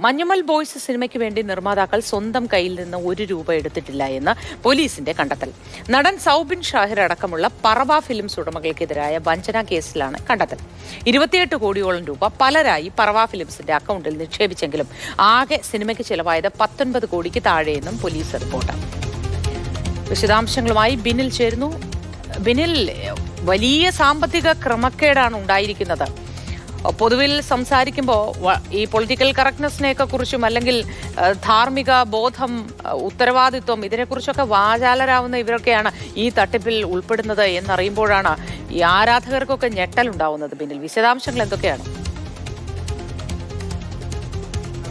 Manjummel boys സിനിമയ്ക്ക് വേണ്ടി നിർമ്മാതാക്കൾ സ്വന്തം കയ്യിൽ നിന്ന് ₹1 എടുത്തിട്ടില്ല എന്ന് പോലീസിന്റെ കണ്ടെത്തൽ. നടൻ സൗബിൻ ഷാഹിർ അടക്കമുള്ള പറവ ഫിലിംസ് ഉടമകൾക്കെതിരായ വഞ്ചന കേസിലാണ് കണ്ടെത്തൽ. 28 കോടിയോളം രൂപ പലരായി പറവ ഫിലിംസിന്റെ അക്കൗണ്ടിൽ നിക്ഷേപിച്ചെങ്കിലും ആകെ സിനിമയ്ക്ക് ചിലവായത് 19 കോടിക്ക് താഴെയെന്നും പോലീസ് റിപ്പോർട്ട്. വിശദാംശങ്ങളുമായി ബിനിൽ ചേരുന്നു. ബിനിൽ, വലിയ സാമ്പത്തിക ക്രമക്കേടാണ് ഉണ്ടായിരിക്കുന്നത്. പൊതുവിൽ സംസാരിക്കുമ്പോൾ ഈ പൊളിറ്റിക്കൽ കറക്റ്റ്നെസ്സിനെയൊക്കെ കുറിച്ചും അല്ലെങ്കിൽ ധാർമ്മിക ബോധം, ഉത്തരവാദിത്വം, ഇതിനെക്കുറിച്ചൊക്കെ വാചാലരാവുന്ന ഇവരൊക്കെയാണ് ഈ തട്ടിപ്പിൽ ഉൾപ്പെടുന്നത് എന്നറിയുമ്പോഴാണ് ഈ ആരാധകർക്കൊക്കെ ഞെട്ടലുണ്ടാവുന്നത്. ബിനിൽ, വിശദാംശങ്ങൾ എന്തൊക്കെയാണ്?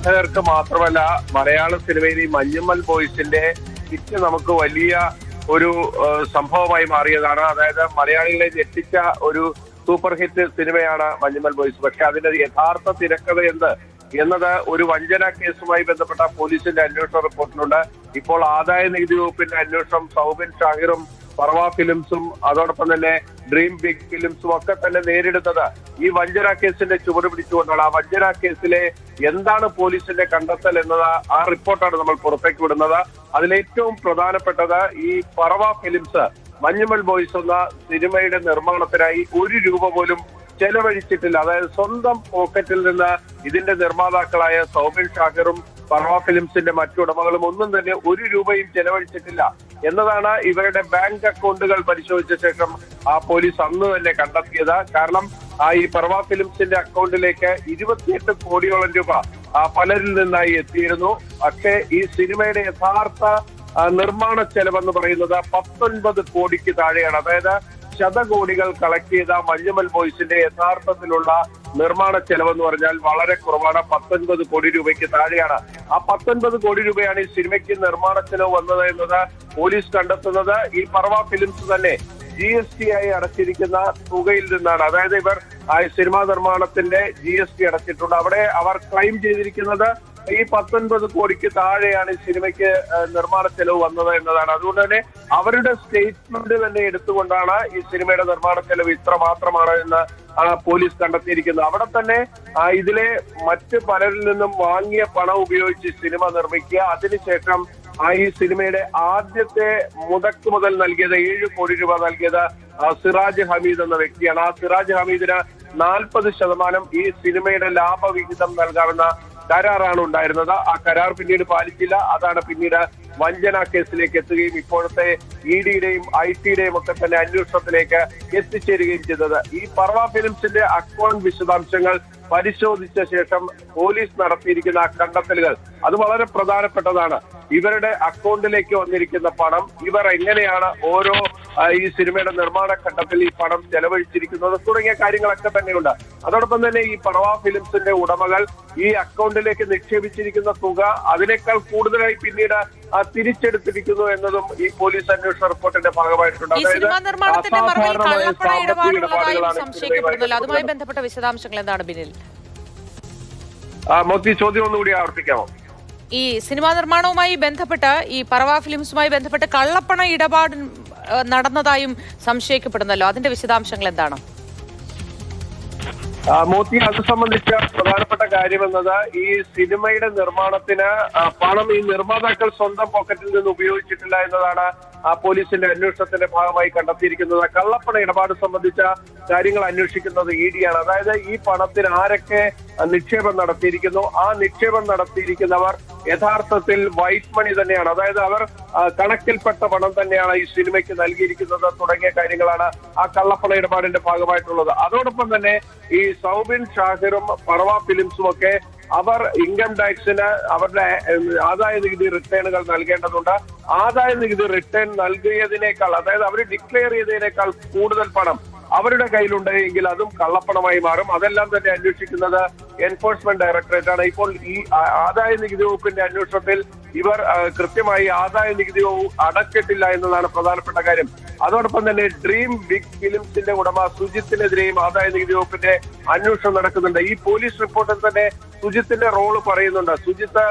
ആരാധകർക്ക് മാത്രമല്ല, മലയാള സിനിമയിൽ ഈ മഞ്ഞുമൽ ബോയ്സിന്റെ ഹിറ്റ് നമുക്ക് വലിയ ഒരു സംഭവമായി മാറിയതാണ്. അതായത് മലയാളികളെ ഞെട്ടിച്ച ഒരു സൂപ്പർ ഹിറ്റ് സിനിമയാണ് മഞ്ഞുമൽ ബോയ്സ്. പക്ഷെ അതിന്റെ യഥാർത്ഥ തിരക്കഥ എന്നത് ഒരു വഞ്ചന കേസുമായി ബന്ധപ്പെട്ട പോലീസിന്റെ അന്വേഷണ റിപ്പോർട്ടിലുണ്ട്. ഇപ്പോൾ ആദായ നികുതി വകുപ്പിന്റെ അന്വേഷണം സൗബിൻ ഷാഹിറും പറവ ഫിലിംസും അതോടൊപ്പം തന്നെ ഡ്രീം ബിഗ് ഫിലിംസും ഒക്കെ തന്നെ നേരിടുന്നത് ഈ വഞ്ചന കേസിന്റെ ചുവട് പിടിച്ചുകൊണ്ടാണ്. ആ വഞ്ചന കേസിലെ എന്താണ് പോലീസിന്റെ കണ്ടെത്തൽ എന്നത് ആ റിപ്പോർട്ടാണ് നമ്മൾ പുറത്തേക്ക് വിടുന്നത്. അതിലേറ്റവും പ്രധാനപ്പെട്ടത് ഈ പറവ ഫിലിംസ് മഞ്ഞുമൽ ബോയ്സ് എന്ന സിനിമയുടെ നിർമ്മാണത്തിനായി ₹1 പോലും ചെലവഴിച്ചിട്ടില്ല. അതായത് സ്വന്തം പോക്കറ്റിൽ നിന്ന് ഇതിന്റെ നിർമ്മാതാക്കളായ സൗബിൻ ഷാഹിറും പറവ ഫിലിംസിന്റെ മറ്റുടമകളും ഒന്നും തന്നെ ₹1 ചെലവഴിച്ചിട്ടില്ല എന്നതാണ് ഇവരുടെ ബാങ്ക് അക്കൗണ്ടുകൾ പരിശോധിച്ച ശേഷം പോലീസ് അന്ന് തന്നെ കണ്ടെത്തിയത്. കാരണം ഈ പറവ ഫിലിംസിന്റെ അക്കൗണ്ടിലേക്ക് 28 കോടിയോളം രൂപ പലരിൽ നിന്നായി എത്തിയിരുന്നു. പക്ഷേ ഈ സിനിമയുടെ യഥാർത്ഥ നിർമ്മാണ ചെലവെന്ന് പറയുന്നത് 19 കോടിക്ക് താഴെയാണ്. അതായത് ശതകോടികൾ കളക്ട് ചെയ്ത മഞ്ഞുമൽ ബോയ്സിന്റെ യഥാർത്ഥത്തിലുള്ള നിർമ്മാണ ചെലവെന്ന് പറഞ്ഞാൽ വളരെ കുറവാണ്. 19 കോടി രൂപയ്ക്ക് താഴെയാണ്. ആ 19 കോടി രൂപയാണ് ഈ സിനിമയ്ക്ക് നിർമ്മാണ ചെലവ് വന്നത് എന്നത് പോലീസ് കണ്ടെത്തുന്നത് ഈ പറവ ഫിലിംസ് തന്നെ GST ആയി അടച്ചിരിക്കുന്ന തുകയിൽ നിന്നാണ്. അതായത് ഇവർ സിനിമാ നിർമ്മാണത്തിന്റെ GST അടച്ചിട്ടുണ്ട്. അവിടെ അവർ ക്ലെയിം ചെയ്തിരിക്കുന്നത് ഈ 19 കോടിക്ക് താഴെയാണ് ഈ സിനിമയ്ക്ക് നിർമ്മാണ ചെലവ് വന്നത് എന്നതാണ്. അതുകൊണ്ട് തന്നെ അവരുടെ സ്റ്റേറ്റ്മെന്റ് തന്നെ എടുത്തുകൊണ്ടാണ് ഈ സിനിമയുടെ നിർമ്മാണ ചെലവ് ഇത്ര മാത്രമാണ് എന്ന് പോലീസ് കണ്ടെത്തിയിരിക്കുന്നത്. അവിടെ തന്നെ ഇതിലെ മറ്റ് പലരിൽ നിന്നും വാങ്ങിയ പണം ഉപയോഗിച്ച് സിനിമ നിർമ്മിക്കുക, അതിനുശേഷം ഈ സിനിമയുടെ ആദ്യത്തെ മുടക്ക് മുതൽ നൽകിയത് 7 കോടി രൂപ നൽകിയത് സിറാജ് ഹമീദ് എന്ന വ്യക്തിയാണ്. ആ സിറാജ് ഹമീദിന് 40% ഈ സിനിമയുടെ ലാഭവിഹിതം നൽകാമെന്ന കരാറാണ് ഉണ്ടായിരുന്നത്. ആ കരാർ പിന്നീട് പാലിച്ചില്ല. അതാണ് പിന്നീട് വഞ്ചന കേസിലേക്ക് എത്തുകയും ഇപ്പോഴത്തെ EDയുടെയും ITയുടെയും ഒക്കെ തന്നെ അന്വേഷണത്തിലേക്ക് എത്തിച്ചേരുകയും ചെയ്തത്. ഈ പറവ ഫിലിംസിന്റെ അക്കൗണ്ട് വിശദാംശങ്ങൾ പരിശോധിച്ച ശേഷം പോലീസ് നടത്തിയിരിക്കുന്ന കണ്ടെത്തലുകൾ അത് വളരെ പ്രധാനപ്പെട്ടതാണ്. ഇവരുടെ അക്കൗണ്ടിലേക്ക് വന്നിരിക്കുന്ന പണം, ഇവർ എങ്ങനെയാണ് ഓരോ ഈ സിനിമയുടെ നിർമ്മാണ ഘട്ടത്തിൽ ഈ പണം ചെലവഴിച്ചിരിക്കുന്നത് തുടങ്ങിയ കാര്യങ്ങളൊക്കെ തന്നെയുണ്ട്. അതോടൊപ്പം തന്നെ ഈ പറവ ഫിലിംസിന്റെ ഉടമകൾ ഈ അക്കൗണ്ടിലേക്ക് നിക്ഷേപിച്ചിരിക്കുന്ന തുക അതിനേക്കാൾ കൂടുതലായി പിന്നീട് തിരിച്ചെടുത്തിരിക്കുന്നു എന്നതും ഈ പോലീസ് അന്വേഷണ റിപ്പോർട്ടിന്റെ ഭാഗമായിട്ടുണ്ട്. അതുമായി ബന്ധപ്പെട്ട വിശദാംശങ്ങൾ എന്താണ് ബിനിൽ? മോത്തി, ചോദ്യം ഒന്നുകൂടി ആവർത്തിക്കാമോ? ഈ സിനിമാ നിർമ്മാണവുമായി ബന്ധപ്പെട്ട് ഈ പറവ ഫിലിംസുമായി ബന്ധപ്പെട്ട് കള്ളപ്പണ ഇടപാട് നടന്നതായും സംശയിക്കപ്പെടുന്നല്ലോ, അതിന്റെ വിശദാംശങ്ങൾ എന്താണ്? മോത്തി, അത് സംബന്ധിച്ച പ്രധാനപ്പെട്ട കാര്യം എന്നത് ഈ സിനിമയുടെ നിർമ്മാണത്തിന് പണം ഈ നിർമ്മാതാക്കൾ സ്വന്തം പോക്കറ്റിൽ നിന്ന് ഉപയോഗിച്ചിട്ടില്ല എന്നതാണ് പോലീസിന്റെ അന്വേഷണത്തിന്റെ ഭാഗമായി കണ്ടെത്തിയിരിക്കുന്നത്. കള്ളപ്പണ ഇടപാട് സംബന്ധിച്ച കാര്യങ്ങൾ അന്വേഷിക്കുന്നത് EDയാണ്. അതായത് ഈ പണത്തിന് ആരൊക്കെ നിക്ഷേപം നടത്തിയിരിക്കുന്നു, ആ നിക്ഷേപം നടത്തിയിരിക്കുന്നവർ യഥാർത്ഥത്തിൽ വൈറ്റ് മണി തന്നെയാണ്, അതായത് അവർ കണക്കിൽപ്പെട്ട പണം തന്നെയാണ് ഈ സിനിമയ്ക്ക് നൽകിയിരിക്കുന്നത് തുടങ്ങിയ കാര്യങ്ങളാണ് ആ കള്ളപ്പണ ഇടപാടിന്റെ ഭാഗമായിട്ടുള്ളത്. അതോടൊപ്പം തന്നെ ഈ സൗബിൻ ഷാഹിറും പറവ ഫിലിംസും ഒക്കെ അവർ ഇൻകം ടാക്സിന് അവരുടെ ആദായ നികുതി റിട്ടേണുകൾ നൽകേണ്ടതുണ്ട്. ആദായ നികുതി റിട്ടേൺ നൽകിയതിനേക്കാൾ, അതായത് അവർ ഡിക്ലെയർ ചെയ്തതിനേക്കാൾ കൂടുതൽ പണം അവരുടെ കയ്യിലുണ്ട് എങ്കിൽ അതും കള്ളപ്പണമായി മാറും. അതെല്ലാം തന്നെ അന്വേഷിക്കുന്നത് എൻഫോഴ്സ്മെന്റ് ഡയറക്ടറേറ്റ് ആണ്. ഇപ്പോൾ ഈ ആദായ നികുതി വകുപ്പിന്റെ അന്വേഷണത്തിൽ ഇവർ കൃത്യമായി ആദായ നികുതി അടച്ചിട്ടില്ല എന്നതാണ് പ്രധാനപ്പെട്ട കാര്യം. അതോടൊപ്പം തന്നെ ഡ്രീം ബിഗ് ഫിലിംസിന്റെ ഉടമ സുജിത്തിനെതിരെയും ആദായ നികുതി വകുപ്പിന്റെ അന്വേഷണം നടക്കുന്നുണ്ട്. ഈ പോലീസ് റിപ്പോർട്ടിൽ തന്നെ സുജിത്തിന്റെ റോള് പറയുന്നുണ്ട്. സുജിത്ത്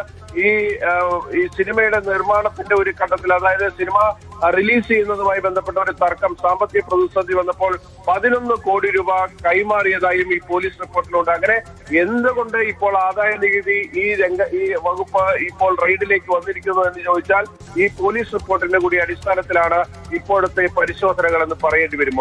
ഈ സിനിമയുടെ നിർമ്മാണത്തിന്റെ ഒരു ഘട്ടത്തിൽ, അതായത് സിനിമ റിലീസ് ചെയ്യുന്നതുമായി ബന്ധപ്പെട്ട ഒരു തർക്കം, സാമ്പത്തിക പ്രതിസന്ധി വന്നപ്പോൾ 11 കോടി രൂപ കൈമാറിയതായും ഈ പോലീസ് റിപ്പോർട്ടിലുണ്ട്. അങ്ങനെ എന്തുകൊണ്ട് ഇപ്പോൾ ആദായ നികുതി ഈ വകുപ്പ് ഇപ്പോൾ റെയ്ഡിലേക്ക് വന്നിരിക്കുന്നു എന്ന് ചോദിച്ചാൽ ഈ പോലീസ് റിപ്പോർട്ടിന്റെ കൂടി അടിസ്ഥാനത്തിലാണ് ഇപ്പോഴത്തെ പരിശോധനകൾ എന്ന് പറയേണ്ടി വരും.